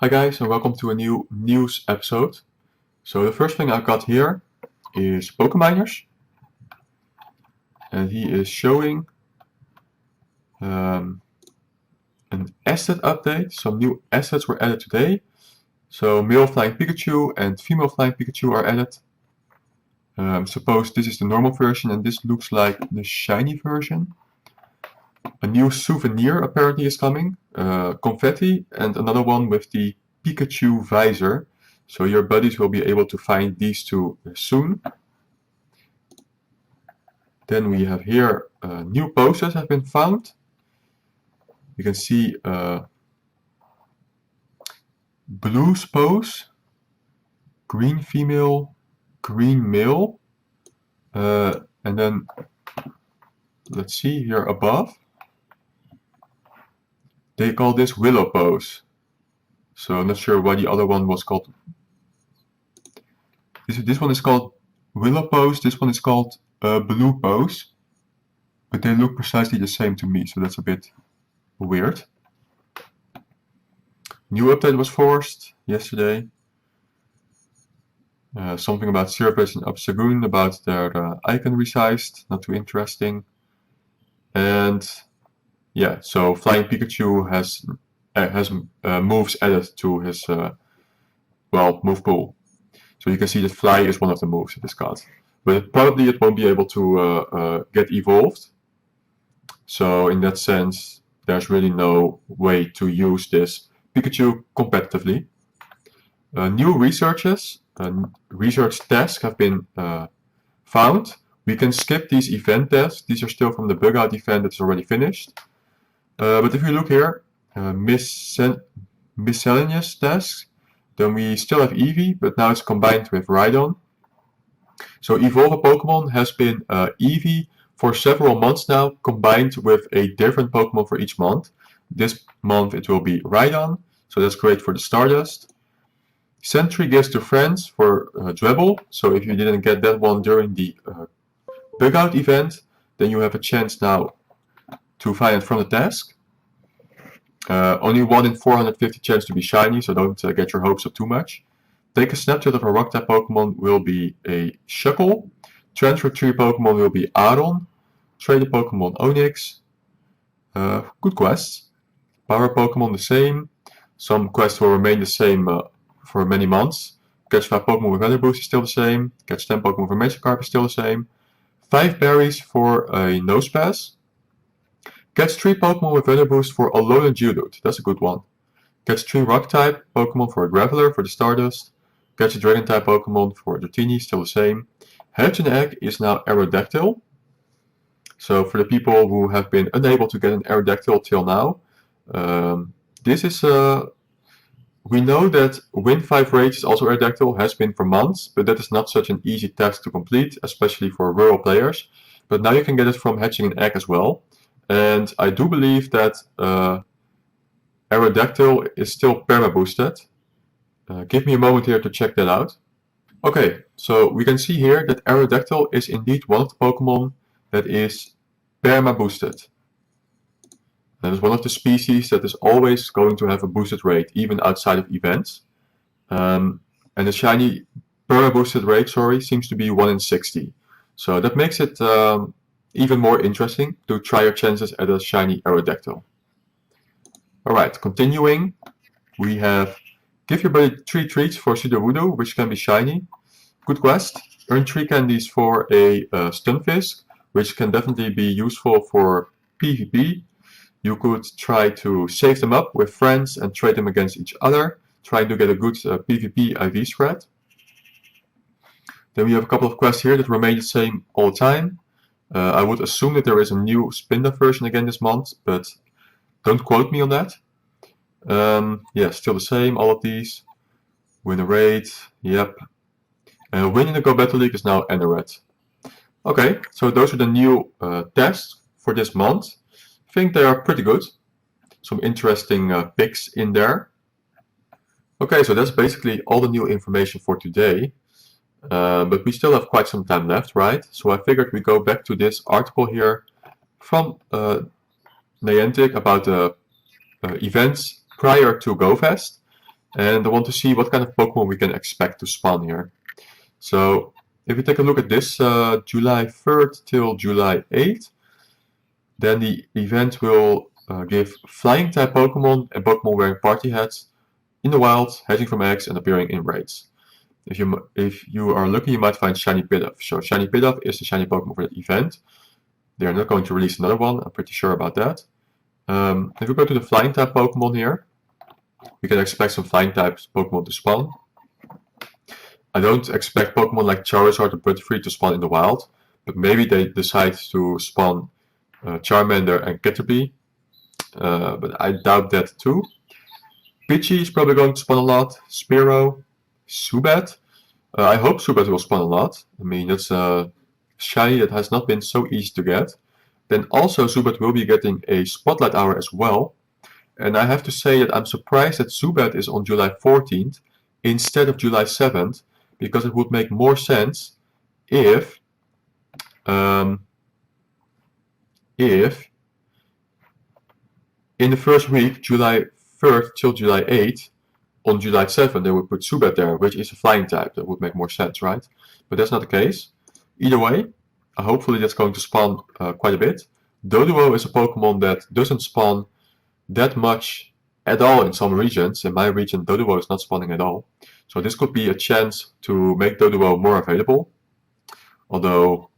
Hi guys, and welcome to a new news episode. So the first thing I've got here is Pokeminers, and he is showing an asset update. Some new assets were added today. So male flying Pikachu and female flying Pikachu are added. Suppose this is the normal version and this looks like the shiny version. A new souvenir apparently is coming, confetti, and another one with the Pikachu visor. So your buddies will be able to find these two soon. Then we have here new posters have been found. You can see blues pose, green female, green male, and then let's see here above. They call this willow pose. So I'm not sure why the other one was called. This one is called willow pose. This one is called blue pose. But they look precisely the same to me, so that's a bit weird. New update was forced yesterday. Something about Surface and Upsagoon about their icon resized. Not too interesting. And yeah, so Flying Pikachu has moves added to his move pool. So you can see that Fly is one of the moves of this card, but probably it won't be able to get evolved. So in that sense, there's really no way to use this Pikachu competitively. New research tasks have been found. We can skip these event tasks. These are still from the bug out event that's already finished. But if you look here, miscellaneous tasks, then we still have Eevee, but now it's combined with Rhydon. So Evolve a Pokemon has been Eevee for several months now, combined with a different Pokemon for each month. This month it will be Rhydon, so that's great for the Stardust. Sentry gives to friends for Dwebble, so if you didn't get that one during the bug out event, then you have a chance now to find it from the task. Only 1 in 450 chance to be shiny, so don't get your hopes up too much. Take a snapshot of a rock type Pokemon will be a Shuckle. Transfer tree Pokemon will be Aron. Trade a Pokemon Onix. Good quests. Power Pokemon the same. Some quests will remain the same for many months. Catch 5 Pokemon with Weather Boost is still the same. Catch 10 Pokemon with Magikarp is still the same. 5 berries for a Nosepass. Catch 3 Pokemon with Weather Boost for Alolan Geodude, that's a good one. Catch 3 Rock-type Pokemon for a Graveler for the Stardust. Catch a Dragon-type Pokemon for a Dratini, still the same. Hatch an Egg is now Aerodactyl. So for the people who have been unable to get an Aerodactyl till now, this is we know that Win 5 Rage is also Aerodactyl, has been for months, but that is not such an easy task to complete, especially for rural players. But now you can get it from hatching an egg as well. And I do believe that Aerodactyl is still perma-boosted. Give me a moment here to check that out. Okay, so we can see here that Aerodactyl is indeed one of the Pokemon that is perma-boosted. That is one of the species that is always going to have a boosted rate, even outside of events. And the shiny perma-boosted rate, seems to be 1 in 60. So that makes it even more interesting to try your chances at a shiny Aerodactyl. Alright, continuing, we have give your buddy 3 treats for Sudowoodo, which can be shiny. Good quest. Earn 3 candies for a Stunfisk, which can definitely be useful for PvP. You could try to save them up with friends and trade them against each other, trying to get a good PvP IV spread. Then we have a couple of quests here that remain the same all the time. I would assume that there is a new Spinda version again this month, but don't quote me on that. Yeah, still the same, all of these. Win a raid, yep. Win in the Go Battle League is now Anoret. Okay, so those are the new tests for this month. I think they are pretty good. Some interesting picks in there. Okay, so that's basically all the new information for today. But we still have quite some time left, right? So I figured we go back to this article here from Niantic about the events prior to GoFest. And I want to see what kind of Pokemon we can expect to spawn here. So if we take a look at this July 3rd till July 8th, then the event will give flying type Pokemon and Pokemon wearing party hats in the wild, hatching from eggs and appearing in raids. If you are lucky, you might find Shiny Pidove. So Shiny Pidove is the shiny Pokemon for that event. They are not going to release another one, I'm pretty sure about that. If we go to the flying type Pokemon here, we can expect some flying type Pokemon to spawn. I don't expect Pokemon like Charizard or Butterfree to spawn in the wild, but maybe they decide to spawn Charmander and Caterpie, but I doubt that too. Pidgey is probably going to spawn a lot, Spearow, Zubat. I hope Zubat will spawn a lot. I mean, that's a shiny that has not been so easy to get. Then also Zubat will be getting a Spotlight Hour as well. And I have to say that I'm surprised that Zubat is on July 14th instead of July 7th, because it would make more sense if in the first week, July 3rd till July 8th, on July 7th they would put Zubat there, which is a flying type. That would make more sense, right? But that's not the case. Either way, hopefully that's going to spawn quite a bit. Doduo is a Pokemon that doesn't spawn that much at all in some regions. In my region, Doduo is not spawning at all. So this could be a chance to make Doduo more available. Although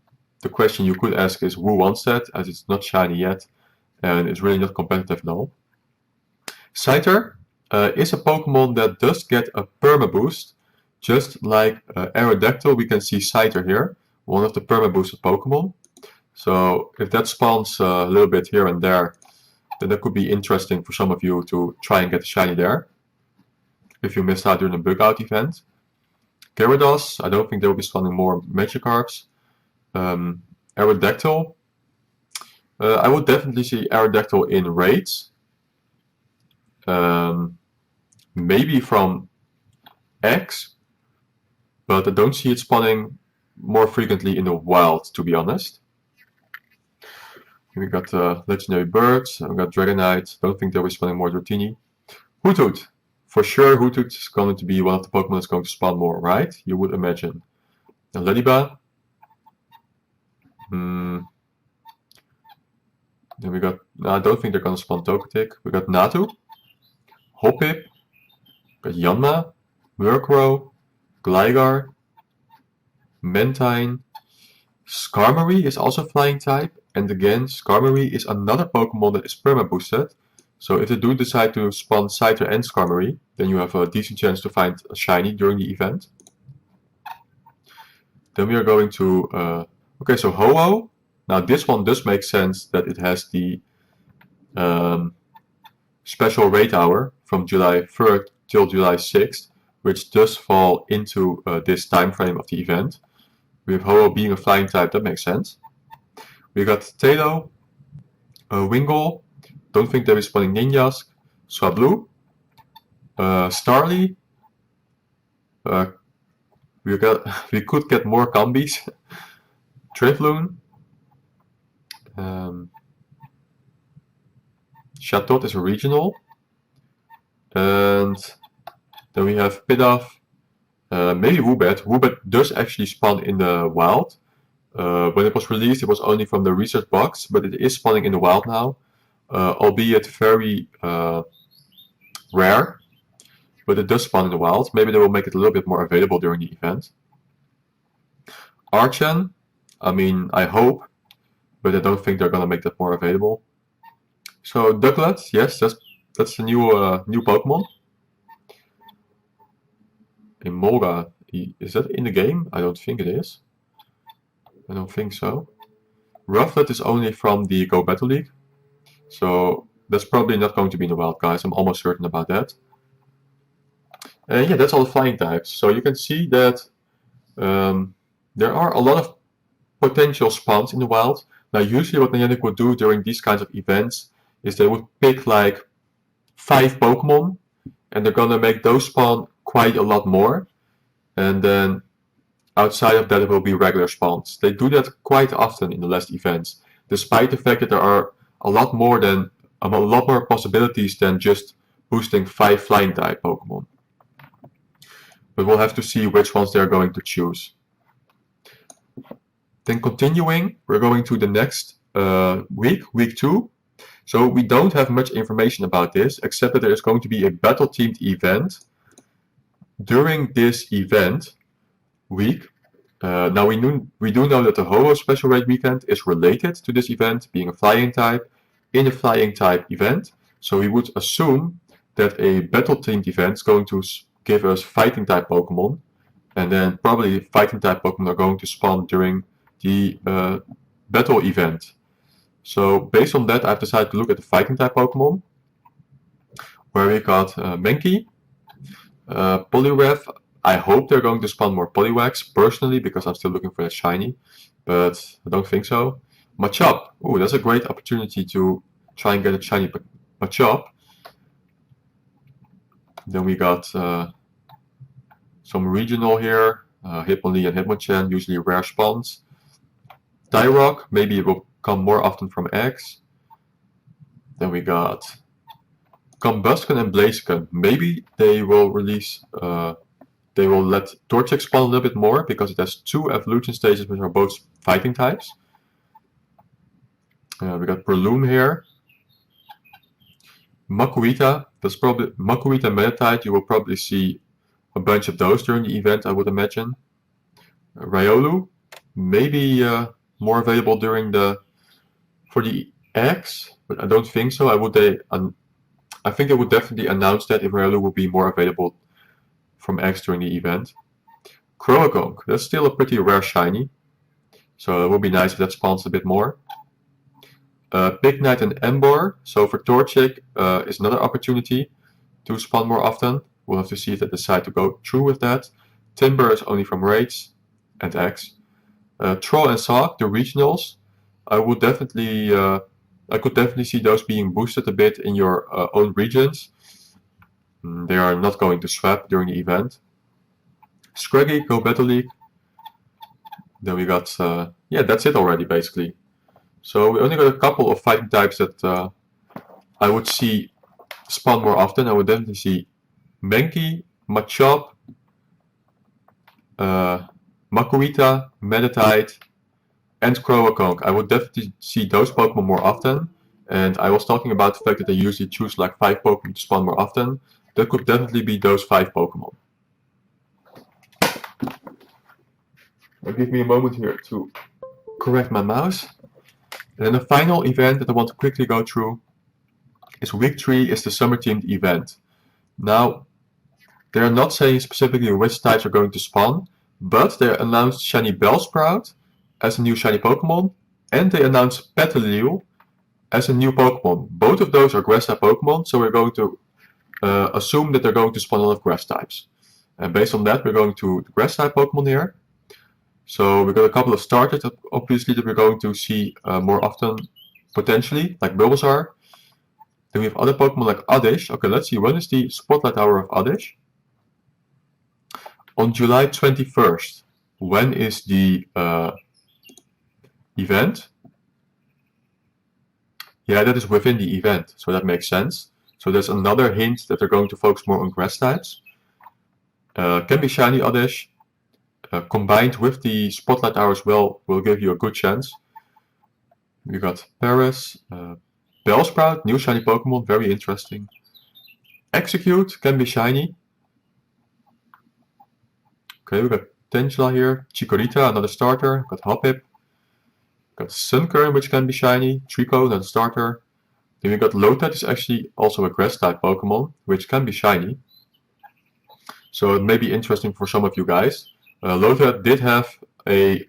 the question you could ask is who wants that, as it's not shiny yet and it's really not competitive at all. Scyther is a Pokemon that does get a Perma Boost. Just like Aerodactyl, we can see Scyther here, one of the Perma Boosted Pokemon. So if that spawns a little bit here and there, then that could be interesting for some of you to try and get a shiny there, if you missed out during the bug out event. Gyarados, I don't think they will be spawning more Magikarps. Aerodactyl, I would definitely see Aerodactyl in raids. Maybe from X, but I don't see it spawning more frequently in the wild, to be honest. We got legendary birds, we got Dragonite, don't think they'll be spawning more Dratini. Hoothoot, for sure Hoothoot is going to be one of the Pokemon that's going to spawn more, right? You would imagine. And Lediba. Then we got, no, I don't think they're going to spawn Togetic. We got Natu, Hoppip, got Yanma, Murkrow, Gligar, Mantine. Skarmory is also flying type, and again, Skarmory is another Pokemon that is perma boosted. So if they do decide to spawn Scyther and Skarmory, then you have a decent chance to find a shiny during the event. Then we are going to, okay, so Ho-Oh. Now this one does make sense that it has the special raid hour from July 3rd till July 6th, which does fall into this time frame of the event. With Ho-Oh being a flying type, that makes sense. We got Talo, Wingull, don't think they'll be spawning Ninjask, Swablu, Starly, we could get more Combis, Drifloon, Chatot is a regional, and then we have Pidove, maybe Woobat. Woobat does actually spawn in the wild. When it was released, it was only from the research box, but it is spawning in the wild now, albeit very rare. But it does spawn in the wild. Maybe they will make it a little bit more available during the event. Archen, I mean, I hope, but I don't think they're gonna make that more available. So Ducklet, yes, that's the new Pokemon. Emolga, is that in the game? I don't think it is. I don't think so. Rufflet is only from the Go Battle League, so that's probably not going to be in the wild, guys. I'm almost certain about that. And yeah, that's all the flying types. So you can see that there are a lot of potential spawns in the wild. Now, usually what Niantic would do during these kinds of events is they would pick like 5 Pokemon, and they're gonna make those spawn quite a lot more. And then outside of that, it will be regular spawns. They do that quite often in the last events, despite the fact that there are a lot more possibilities than just boosting 5 flying type Pokemon. but we'll have to see which ones they're going to choose. Then continuing, we're going to the next week 2. So we don't have much information about this, except that there is going to be a battle-themed event during this event week. Now we do know that the Ho-Oh Special Raid Weekend is related to this event, being a flying type, in a flying type event. So we would assume that a battle-themed event is going to give us fighting type Pokemon, and then probably fighting type Pokemon are going to spawn during the battle event. So based on that, I've decided to look at the fighting type Pokemon, where we got Mankey, Poliwrath. I hope they're going to spawn more Poliwags, personally, because I'm still looking for that shiny, but I don't think so. Machop. Ooh, that's a great opportunity to try and get a shiny Machop. Then we got some regional here, Hitmonlee and Hitmonchan, usually rare spawns. Tyrock, maybe it will come more often from eggs. Then we got Combusken and Blaziken. Maybe they will release, they will let Torchic spawn a little bit more, because it has 2 evolution stages which are both fighting types. We got Breloom here. Makuhita, that's probably Makuhita Meditite. You will probably see a bunch of those during the event, I would imagine. Riolu, maybe more available during for the eggs, but I don't think so. I think they would definitely announce that if Riolu will be more available from eggs during the event. Croagunk, that's still a pretty rare shiny, so it would be nice if that spawns a bit more. Pignite and Ember, so for Torchic is another opportunity to spawn more often. We'll have to see if they decide to go through with that. Timber is only from raids and eggs. Troll and Sawk, the regionals, I could definitely see those being boosted a bit in your own regions. They are not going to swap during the event. Scraggy, Go Battle League. Then we got, yeah, that's it already basically. So we only got a couple of fighting types that I would see spawn more often. I would definitely see Mankey, Machop, Makuhita, Meditite, and Croagunk. I would definitely see those Pokemon more often. And I was talking about the fact that they usually choose like 5 Pokemon to spawn more often. That could definitely be those 5 Pokemon. Now give me a moment here to correct my mouse. And then the final event that I want to quickly go through is week 3 is the summer themed event. Now, they're not saying specifically which types are going to spawn, but they announced shiny Bellsprout as a new shiny Pokemon, and they announced Petilil as a new Pokemon. Both of those are grass type Pokemon, so we're going to assume that they're going to spawn a lot of grass types. And based on that, we're going to the grass type Pokemon here. So we've got a couple of starters that obviously that we're going to see more often, potentially, like Bulbasaur. Then we have other Pokemon like Oddish. Okay, let's see, when is the Spotlight Hour of Oddish? On July 21st. When is the event? Yeah, that is within the event, so that makes sense. So there's another hint that they're going to focus more on grass types. Can be shiny Oddish. Combined with the Spotlight Hour as well will give you a good chance. We got Paris, Bellsprout, new shiny Pokemon, very interesting. Execute, can be shiny. Okay, we got Tangela here, Chikorita, another starter, got Hoppip. Got Sunkern, which can be shiny, Trico, another starter. Then we got Lotad, is actually also a grass type Pokemon, which can be shiny. So it may be interesting for some of you guys. Lotad did have a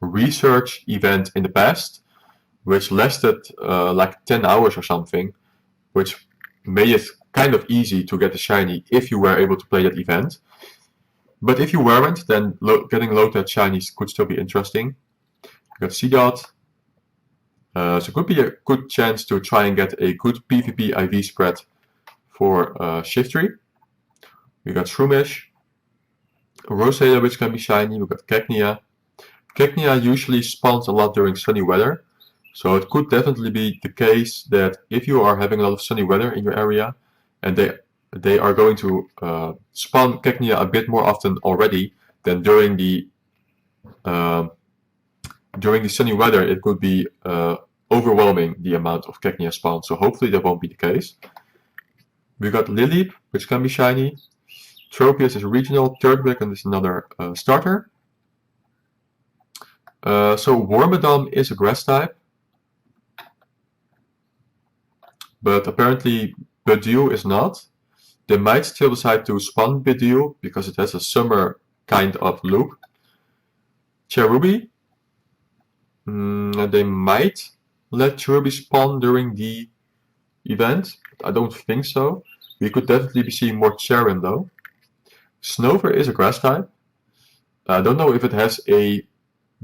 research event in the past, which lasted like 10 hours or something, which made it kind of easy to get a shiny if you were able to play that event. But if you weren't, then getting Lotad shinies could still be interesting. We got Seedot. So it could be a good chance to try and get a good PvP IV spread for Shiftry. We got Shroomish. Roseda, which can be shiny. We've got Cagnia. Cagnia usually spawns a lot during sunny weather, so it could definitely be the case that if you are having a lot of sunny weather in your area and they they are going to spawn Cacnea a bit more often already than during the sunny weather. It could be overwhelming the amount of Cacnea spawn, so hopefully that won't be the case. We got Lileep, which can be shiny. Tropius is regional, Turtwig is another starter. So Wormadam is a grass type, but apparently Bedew is not. They might still decide to spawn Bedew because it has a summer kind of look. Cherubi, they might let Cherubi spawn during the event. I don't think so. We could definitely be seeing more Cherim though. Snover is a grass type. I don't know if it has a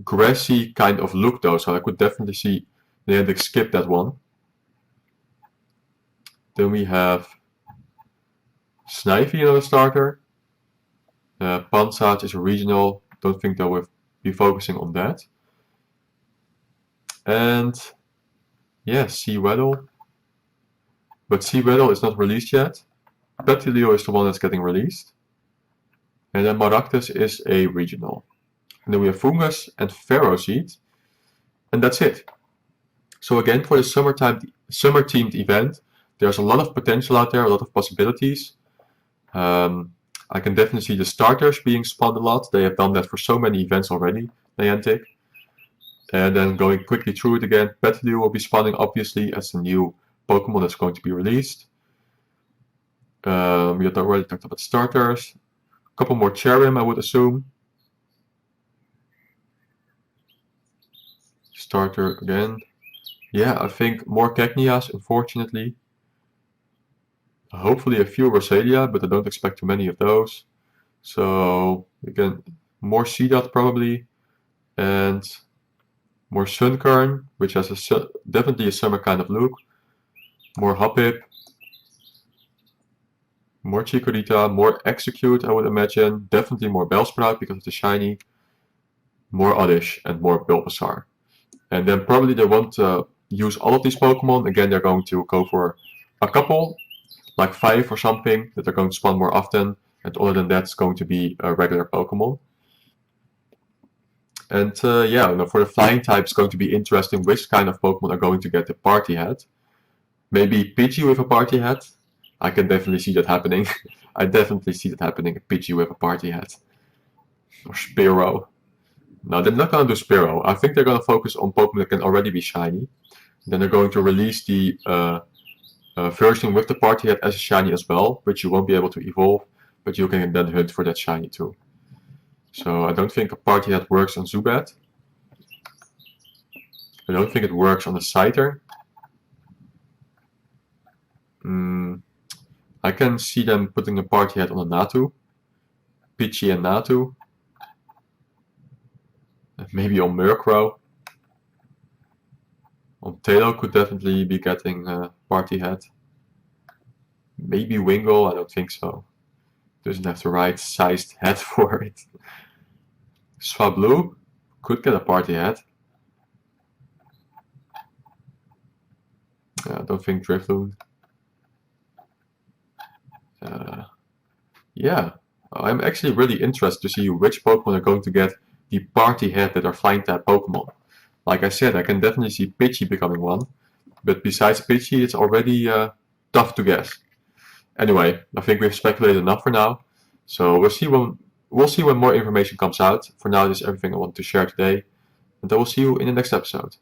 grassy kind of look though, so I could definitely see they had to skip that one. Then we have Snivy, another starter. Pansage is a regional. Don't think they will be focusing on that. And yeah, Seaweddle. But Seaweddle is not released yet. Petilio is the one that's getting released. And then Maractus is a regional. And then we have Fungus and Ferroseed. And that's it. So again, for the summer themed event, there's a lot of potential out there, a lot of possibilities. I can definitely see the starters being spawned a lot. They have done that for so many events already, Niantic. And then going quickly through it again, Petilio will be spawning obviously as a new Pokemon that's going to be released. We had already talked about starters. A couple more Cherim, I would assume. Starter again. Yeah, I think more Cacneas, unfortunately. Hopefully a few Rosalia, but I don't expect too many of those. So again, more Seedot probably, and more Sunkern, which has definitely a summer kind of look. More Hoppip, more Chikorita, more Execute, I would imagine. Definitely more Bellsprout because of the shiny. More Oddish and more Bulbasaur. And then probably they won't use all of these Pokemon. Again, they're going to go for a couple, like 5 or something, that are going to spawn more often. And other than that, it's going to be a regular Pokemon. And yeah, for the flying type, it's going to be interesting which kind of Pokemon are going to get the party hat. Maybe Pidgey with a party hat. I can definitely see that happening. I definitely see that happening, Pidgey with a party hat. Or Spearow. No, they're not going to do Spearow. I think they're going to focus on Pokemon that can already be shiny. Then they're going to release the version with the party hat as a shiny as well, which you won't be able to evolve, but you can then hunt for that shiny too. So I don't think a party hat works on Zubat. I don't think it works on the Scyther. I can see them putting a party hat on a Natu. Pidgey and Natu. Maybe on Murkrow. On Tailo could definitely be getting a party hat. Maybe Wingull, I don't think so. Doesn't have the right sized head for it. Swablu could get a party hat. I don't think Drifloon. Yeah, I'm actually really interested to see which Pokemon are going to get the party hat that are flying type Pokemon. Like I said, I can definitely see Pidgey becoming one, but besides Pidgey, it's already tough to guess. Anyway, I think we've speculated enough for now, so we'll see when more information comes out. For now, this is everything I want to share today, and I will see you in the next episode.